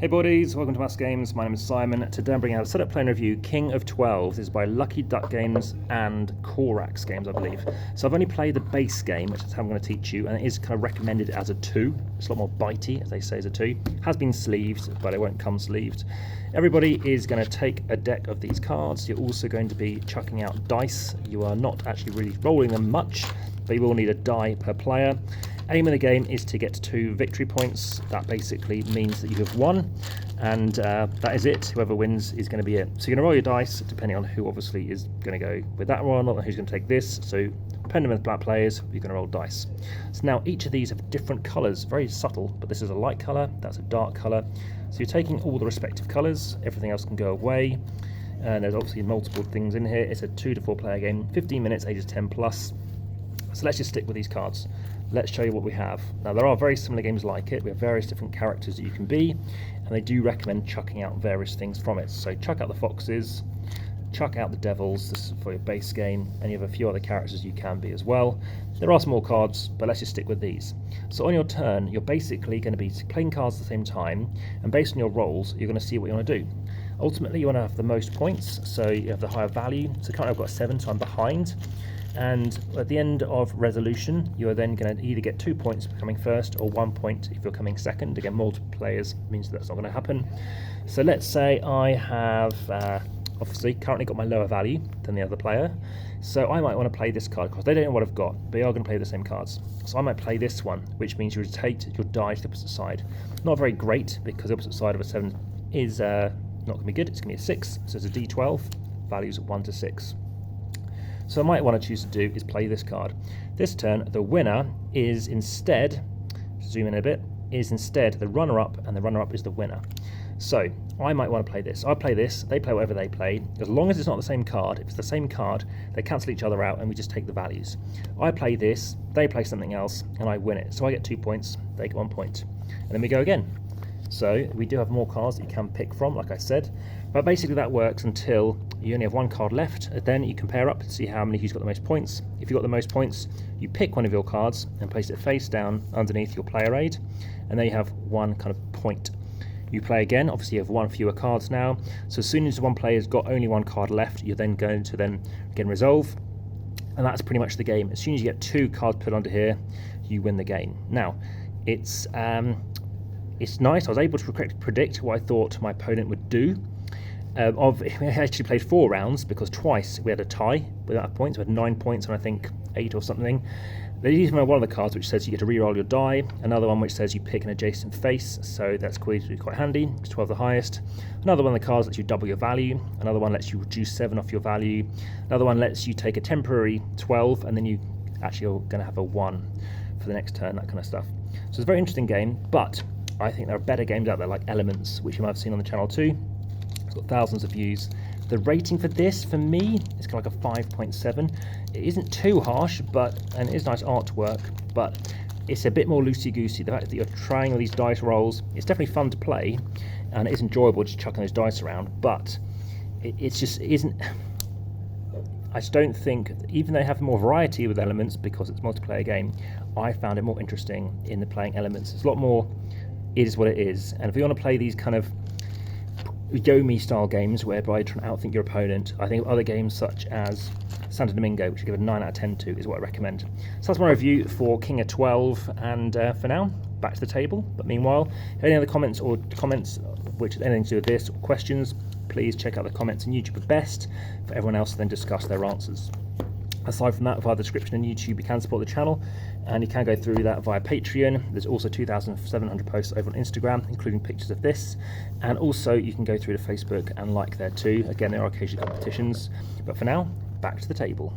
Hey buddies, welcome to AmassGames. My name is Simon. Today I'm bringing out a setup play and review, King of 12. This is by Lucky Duck Games and Corax Games, I believe. So I've only played the base game, which is how I'm going to teach you, and it is kind of recommended as a 2. It's a lot more bitey, as they say, as a 2. Has been sleeved, but it won't come sleeved. Everybody is going to take a deck of these cards. You're also going to be chucking out dice. You are not actually really rolling them much, but you will need a die per player. Aim of the game is to get 2 victory points. That basically means that you have won, and that is it. Whoever wins is going to be it. So you're going to roll your dice, depending on who obviously is going to go with that one, or who's going to take this. So depending on the black players, you're going to roll dice. So now each of these have different colours, very subtle, but this is a light colour, that's a dark colour. So you're taking all the respective colours, everything else can go away. And there's obviously multiple things in here. It's a 2 to 4 player game, 15 minutes, ages 10 plus. So let's just stick with these cards. Let's show you what we have. Now there are very similar games like it. We have various different characters that you can be, and they do recommend chucking out various things from it. So chuck out the foxes, chuck out the devils, this is for your base game, and you have a few other characters you can be as well. There are some more cards, but let's just stick with these. So on your turn, you're basically going to be playing cards at the same time, and based on your rolls, you're going to see what you want to do. Ultimately, you want to have the most points, so you have the higher value. So currently I've got 7, so I'm behind. And at the end of resolution, you are then going to either get 2 points for coming first or 1 point if you're coming second. Again, multiple players means that's not going to happen. So let's say I have obviously currently got my lower value than the other player. So I might want to play this card because they don't know what I've got, but they are going to play the same cards. So I might play this one, which means you rotate your die to the opposite side. Not very great because the opposite side of a 7 is not going to be good. It's going to be a 6, so it's a D12, values 1 to 6. So I might want to choose to do is play this card. This turn, the winner is instead, zoom in a bit, is instead the runner-up, and the runner-up is the winner. So I might want to play this. I play this, they play whatever they play. As long as it's not the same card, if it's the same card, they cancel each other out and we just take the values. I play this, they play something else, and I win it. So I get 2 points, they get 1 point. And then we go again. So we do have more cards that you can pick from, like I said, but basically that works until you only have 1 card left. Then you compare up to see how many who's got the most points. If you've got the most points, you pick one of your cards and place it face down underneath your player aid, and then you have 1 kind of point. You play again, obviously you have 1 fewer cards now, so as soon as one player's got only 1 card left, you're then going to then again resolve, and that's pretty much the game. As soon as you get 2 cards put onto here, you win the game. Now, it's nice. I was able to predict what I thought my opponent would do. We actually played 4 rounds because twice we had a tie without points. We had 9 points and I think 8 or something. These are one of the cards which says you get to re-roll your die. Another one which says you pick an adjacent face, so that's quite handy because 12 the highest. Another one of the cards lets you double your value. Another one lets you reduce 7 off your value. Another one lets you take a temporary 12 and then you actually are going to have a 1 for the next turn, that kind of stuff. So it's a very interesting game, but I think there are better games out there like Elements, which you might have seen on the channel too. It's got thousands of views. The rating for this, for me, is kind of like a 5.7. It isn't too harsh, and it is nice artwork, but it's a bit more loosey-goosey. The fact that you're trying all these dice rolls, it's definitely fun to play, and it is enjoyable just chucking those dice around, but it isn't... I just don't think, even though they have more variety with Elements because it's a multiplayer game, I found it more interesting in the playing Elements. It's a lot more... It is what it is, and if you want to play these kind of Yomi style games whereby you're trying to outthink your opponent, I think other games such as Santo Domingo, which I give a 9 out of 10 to, is what I recommend. So that's my review for King of 12, and for now, back to the table. But meanwhile, any other comments which has anything to do with this, or questions, please check out the comments on YouTube at best for everyone else to then discuss their answers. Aside from that, via the description on YouTube, you can support the channel, and you can go through that via Patreon. There's also 2,700 posts over on Instagram, including pictures of this, and also you can go through to Facebook and like there too. Again, there are occasionally competitions, but for now, back to the table.